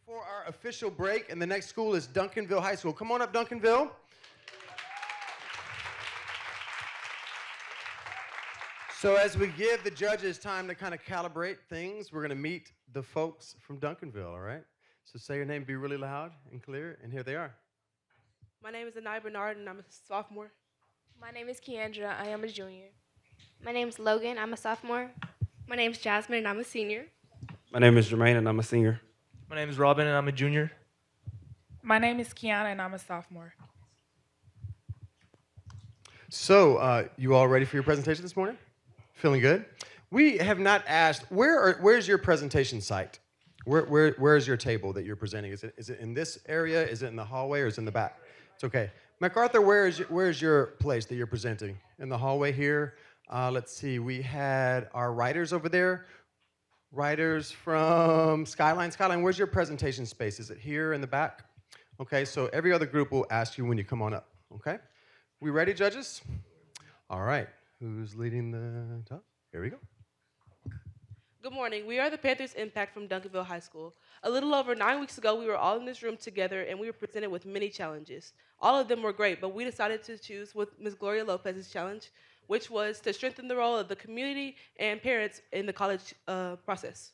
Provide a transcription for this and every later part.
for our official break, and the next school is Duncanville High School. Come on up, Duncanville. So as we give the judges time to kind of calibrate things, we're going to meet the folks from Duncanville, all right? So say your name, be really loud and clear, and here they are. My name is Anai Bernard, and I'm a sophomore. My name is Keandra. I am a junior. My name's Logan. I'm a sophomore. My name's Jasmine, and I'm a senior. My name is Jermaine, and I'm a senior. My name is Robin, and I'm a junior. My name is Kiana, and I'm a sophomore. So you all ready for your presentation this morning? Feeling good? We have not asked, where's your presentation site? Where's your table that you're presenting? Is it in this area? Is it in the hallway, or is it in the back? It's okay. MacArthur, where's your place that you're presenting? In the hallway here? Let's see, we had our writers over there. Writers from Skyline. Skyline, where's your presentation space? Is it here in the back? Okay, so every other group will ask you when you come on up, okay? We ready, judges? All right, who's leading the talk? Here we go. Good morning. We are the Panthers Impact from Duncanville High School. A little over 9 weeks ago, we were all in this room together, and we were presented with many challenges. All of them were great, but we decided to choose with Ms. Gloria Lopez's challenge, which was to strengthen the role of the community and parents in the college process.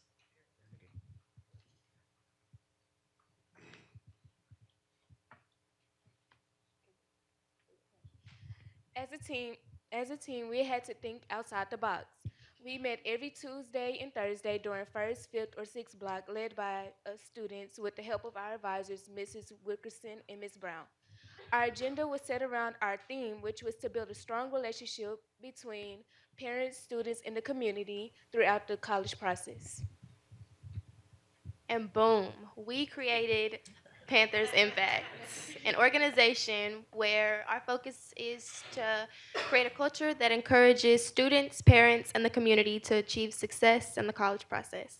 As a team, we had to think outside the box. We met every Tuesday and Thursday during first, fifth, or sixth block, led by students with the help of our advisors, Mrs. Wilkerson and Ms. Brown. Our agenda was set around our theme, which was to build a strong relationship between parents, students, and the community throughout the college process. And boom, we created Panthers Impact, an organization where our focus is to create a culture that encourages students, parents, and the community to achieve success in the college process.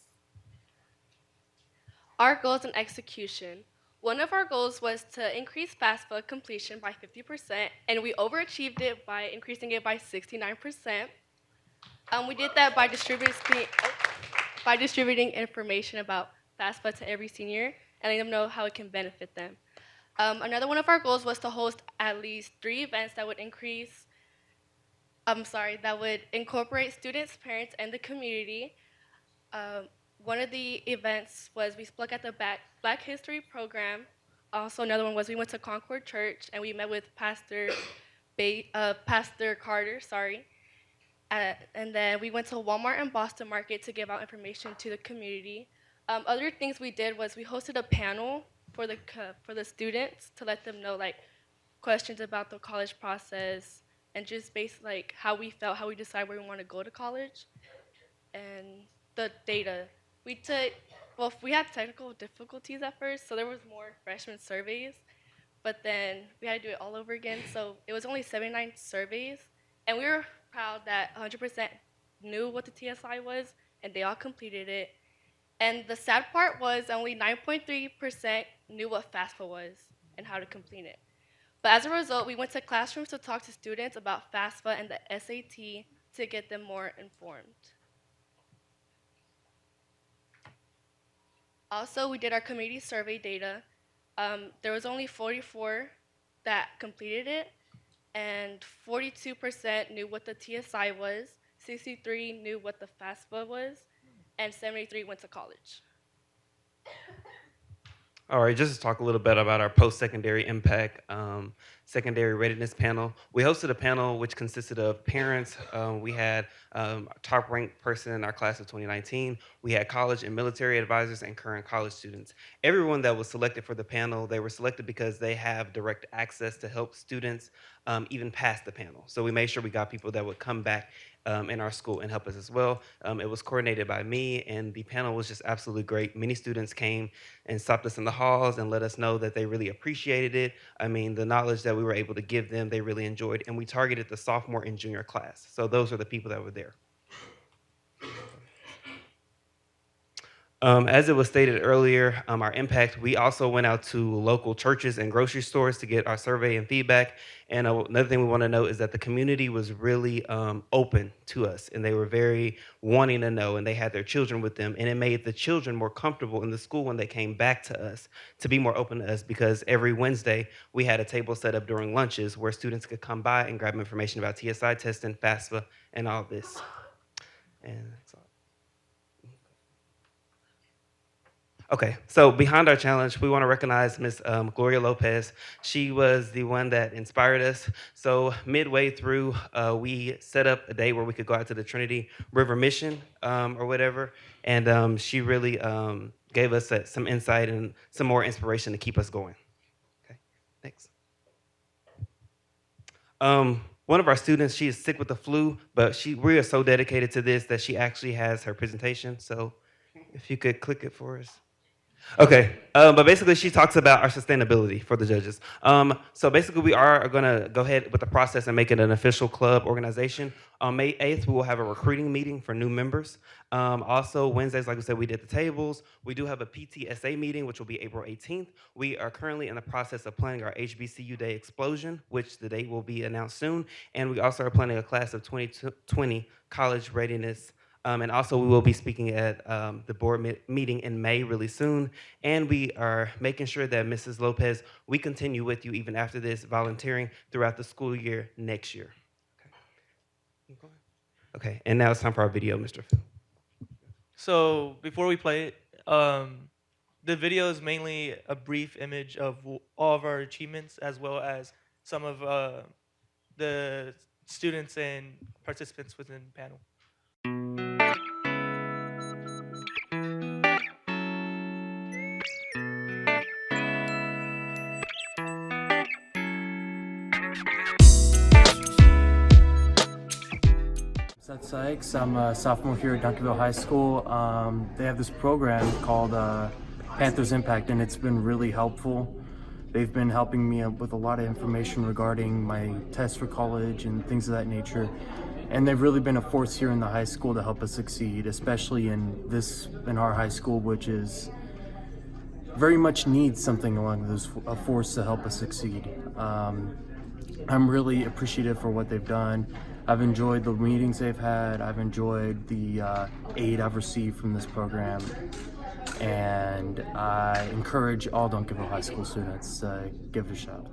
Our goals and execution. One of our goals was to increase FAFSA completion by 50%, and we overachieved it by increasing it by 69%. We did that by distributing information about FAFSA to every senior and letting them know how it can benefit them. Another one of our goals was to host at least 3 events that would that would incorporate students, parents, and the community. One of the events was we spoke at the Black History program. Also, another one was we went to Concord Church and we met with Pastor Carter. And then we went to Walmart and Boston Market to give out information to the community. Other things we did was we hosted a panel for the students to let them know like questions about the college process and just like how we felt, how we decide where we want to go to college, and the data. We had technical difficulties at first, so there was more freshman surveys, but then we had to do it all over again. So it was only 79 surveys, and we were proud that 100% knew what the TSI was, and they all completed it. And the sad part was only 9.3% knew what FAFSA was and how to complete it. But as a result, we went to classrooms to talk to students about FAFSA and the SAT to get them more informed. Also, we did our community survey data. There was only 44 that completed it, and 42% knew what the TSI was, 63 knew what the FAFSA was, and 73 went to college. All right, just to talk a little bit about our post-secondary impact secondary readiness panel. We hosted a panel which consisted of parents. We had top-ranked person in our class of 2019. We had college and military advisors and current college students. Everyone that was selected for the panel, they were selected because they have direct access to help students even pass the panel. So we made sure we got people that would come back in our school and help us as well. It was coordinated by me, and the panel was just absolutely great. Many students came and stopped us in the halls and let us know that they really appreciated it. I mean, the knowledge that we were able to give them, they really enjoyed, and we targeted the sophomore and junior class. So those are the people that were there. As it was stated earlier, our impact, we also went out to local churches and grocery stores to get our survey and feedback. And another thing we want to note is that the community was really open to us, and they were very wanting to know, and they had their children with them. And it made the children more comfortable in the school when they came back to us to be more open to us, because every Wednesday we had a table set up during lunches where students could come by and grab information about TSI testing, FAFSA, and all this. And that's all. Okay, so behind our challenge, we want to recognize Miss Gloria Lopez. She was the one that inspired us. So midway through, we set up a day where we could go out to the Trinity River Mission or whatever, and she really gave us some insight and some more inspiration to keep us going. Okay, thanks. One of our students, she is sick with the flu, but we are so dedicated to this that she actually has her presentation. So if you could click it for us. Okay, but basically she talks about our sustainability for the judges. So basically we are gonna go ahead with the process and make it an official club organization. On May 8th, we will have a recruiting meeting for new members. Also Wednesdays, like we said, we did the tables. We do have a PTSA meeting, which will be April 18th. We are currently in the process of planning our HBCU Day Explosion, which the date will be announced soon. And we also are planning a class of 2020 college readiness. And also we will be speaking at the board meeting in May really soon. And we are making sure that Mrs. Lopez, we continue with you even after this, volunteering throughout the school year next year. Okay, and now it's time for our video, Mr. Phil. So before we play it, the video is mainly a brief image of all of our achievements, as well as some of the students and participants within the panel. Seth Sykes. I'm a sophomore here at Duncanville High School. They have this program called Panthers Impact, and it's been really helpful. They've been helping me with a lot of information regarding my tests for college and things of that nature. And they've really been a force here in the high school to help us succeed, especially in our high school, which is very much needs something along those, a force to help us succeed. I'm really appreciative for what they've done. I've enjoyed the meetings they've had. I've enjoyed the aid I've received from this program. And I encourage all Duncanville High School students to give it a shot.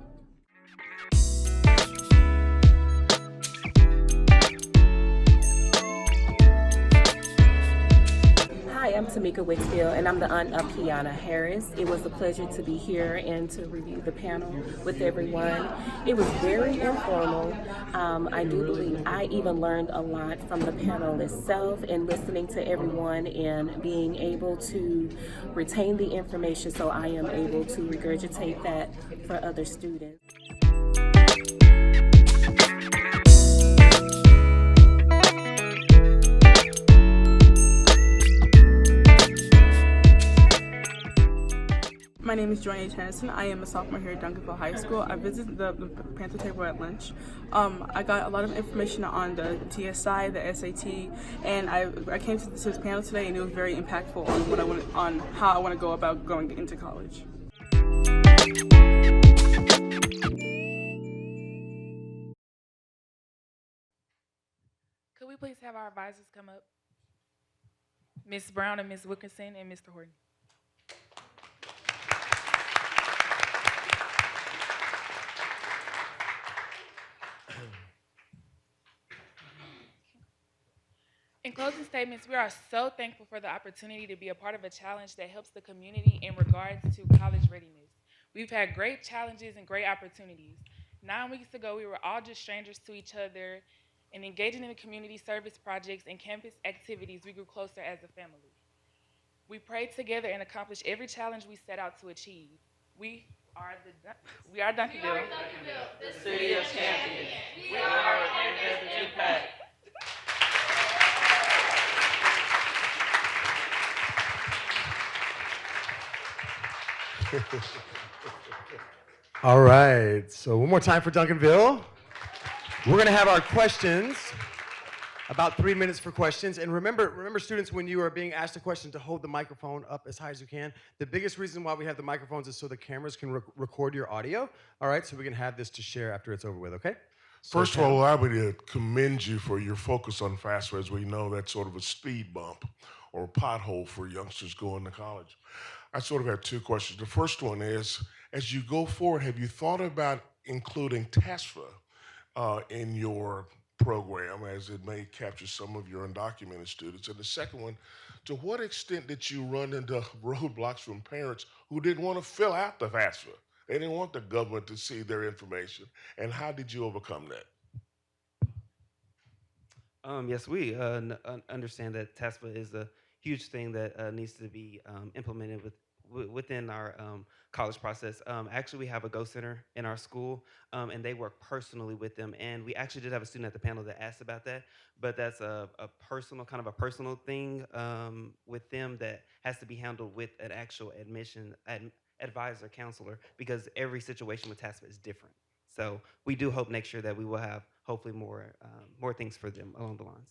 Hi, I'm Tamika Wickfield, and I'm the aunt of Kiana Harris. It was a pleasure to be here and to review the panel with everyone. It was very informal. I do believe I even learned a lot from the panel itself, and listening to everyone and being able to retain the information so I am able to regurgitate that for other students. My name is Joy H. Henderson. I am a sophomore here at Duncanville High School. I visited the Panther table at lunch. I got a lot of information on the TSI, the SAT, and I came to this panel today, and it was very impactful on how I want to go about going into college. Could we please have our advisors come up? Ms. Brown and Ms. Wilkinson and Mr. Horton. In closing statements, we are so thankful for the opportunity to be a part of a challenge that helps the community in regards to college readiness. We've had great challenges and great opportunities. 9 weeks ago, we were all just strangers to each other, and engaging in the community service projects and campus activities, we grew closer as a family. We prayed together and accomplished every challenge we set out to achieve. We are Duncanville, the city of champions. We are Panthers Impact. All right, so one more time for Duncanville. We're gonna have our questions about 3 minutes for questions. And remember, students, when you are being asked a question, to hold the microphone up as high as you can. The biggest reason why we have the microphones is so the cameras can record your audio. All right, so we can have this to share after it's over with, okay? So First of all, allow me to commend you for your focus on FAFSA. As we know, that's sort of a speed bump or a pothole for youngsters going to college. I sort of have two questions. The first one is, as you go forward, have you thought about including TASFA in your program, as it may capture some of your undocumented students? And the second one, to what extent did you run into roadblocks from parents who didn't want to fill out the FAFSA? They didn't want the government to see their information. And how did you overcome that? Yes, we understand that TASPA is a huge thing that needs to be implemented within our college process. Actually, we have a Go Center in our school, and they work personally with them. And we actually did have a student at the panel that asked about that, but that's a personal, kind of a personal thing with them that has to be handled with an actual advisor, counselor, because every situation with TASPA is different. So we do hope next year that we will have hopefully more things for them along the lines.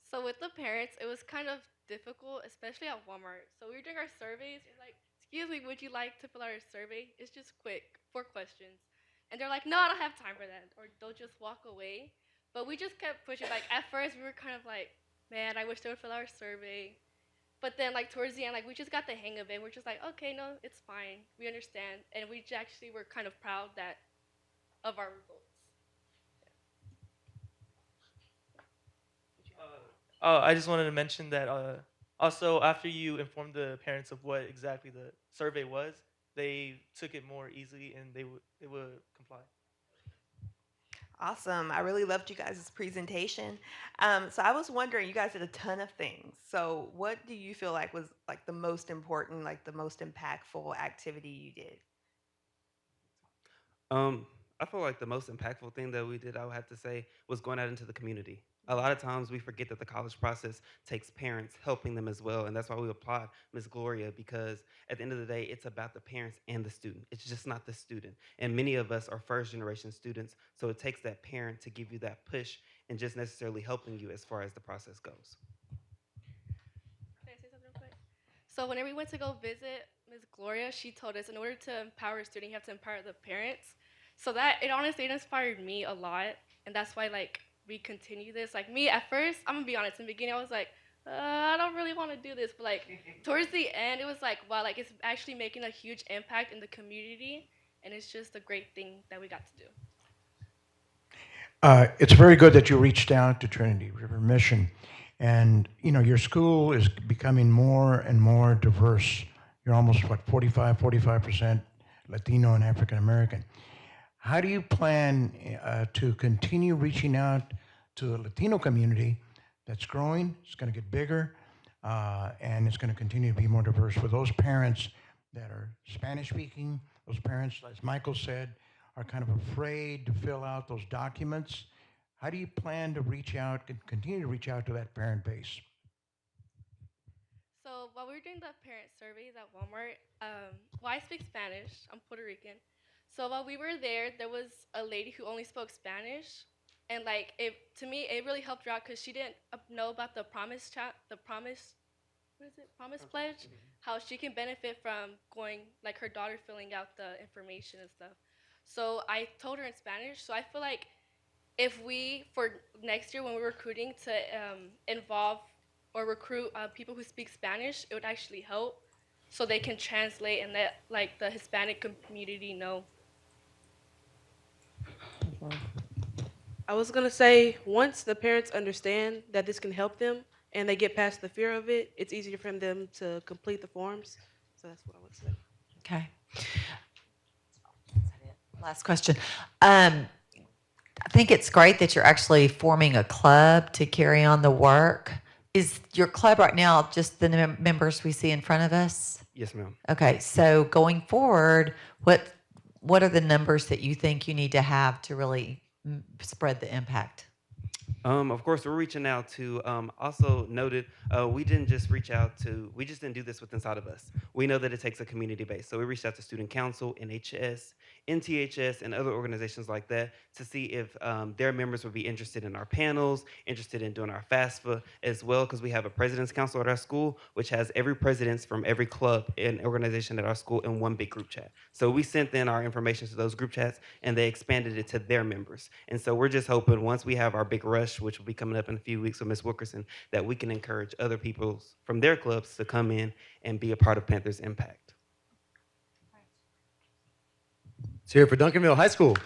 So with the parents, it was kind of difficult, especially at Walmart. So we were doing our surveys. It's like, excuse me, would you like to fill out a survey? It's just quick, 4 questions. And they're like, no, I don't have time for that. Or they'll just walk away. But we just kept pushing. Like at first we were kind of like, man, I wish they would fill out our survey. But then like towards the end, like we just got the hang of it. We're just like, okay, no, it's fine. We understand. And we actually were kind of proud of our results. I just wanted to mention that also after you informed the parents of what exactly the survey was, they took it more easily and they would comply. Awesome. I really loved you guys' presentation. So I was wondering, you guys did a ton of things. So what do you feel like was like the most important, like the most impactful activity you did? I feel like the most impactful thing that we did, I would have to say, was going out into the community. A lot of times we forget that the college process takes parents helping them as well, and that's why we applaud Ms. Gloria, because at the end of the day, it's about the parents and the student. It's just not the student. And many of us are first-generation students, so it takes that parent to give you that push and just necessarily helping you as far as the process goes. Can I say something real quick? So whenever we went to go visit Ms. Gloria, she told us in order to empower a student, you have to empower the parents. So that, it honestly inspired me a lot, and that's why like we continue this. Like me, at first, I'm gonna be honest, in the beginning I was like, I don't really want to do this, but like towards the end, it was like, wow, like it's actually making a huge impact in the community, and it's just a great thing that we got to do. It's very good that you reached out to Trinity River Mission, and you know your school is becoming more and more diverse. You're almost what 45% Latino and African American. How do you plan to continue reaching out to the Latino community that's growing? It's going to get bigger, and it's going to continue to be more diverse. For those parents that are Spanish-speaking, those parents, as Michael said, are kind of afraid to fill out those documents. How do you plan to reach out, continue to reach out to that parent base? So while we were doing the parent surveys at Walmart, well, I speak Spanish. I'm Puerto Rican. So while we were there, there was a lady who only spoke Spanish, and like to me, it really helped her out because she didn't know about the promise pledge, how she can benefit from going, like her daughter filling out the information and stuff. So I told her in Spanish. So I feel like if we, for next year when we're recruiting, to involve or recruit people who speak Spanish, it would actually help, so they can translate and let like the Hispanic community know. I was gonna say, once the parents understand that this can help them and they get past the fear of it, it's easier for them to complete the forms. So that's what I would say. Okay. Last question. I think it's great that you're actually forming a club to carry on the work. Is your club right now just the members we see in front of us? Yes, ma'am. Okay, so going forward, what are the numbers that you think you need to have to really spread the impact? Of course, we're reaching out to, also noted, we didn't just reach out to, we just didn't do this with inside of us. We know that it takes a community base. So we reached out to Student Council, NHS, NTHS, and other organizations like that to see if their members would be interested in our panels, interested in doing our FAFSA as well, because we have a President's Council at our school, which has every presidents from every club and organization at our school in one big group chat. So we sent in our information to those group chats, and they expanded it to their members. And so we're just hoping once we have our big rush, which will be coming up in a few weeks with Ms. Wilkerson, that we can encourage other people from their clubs to come in and be a part of Panthers Impact. Let's hear it for Duncanville High School.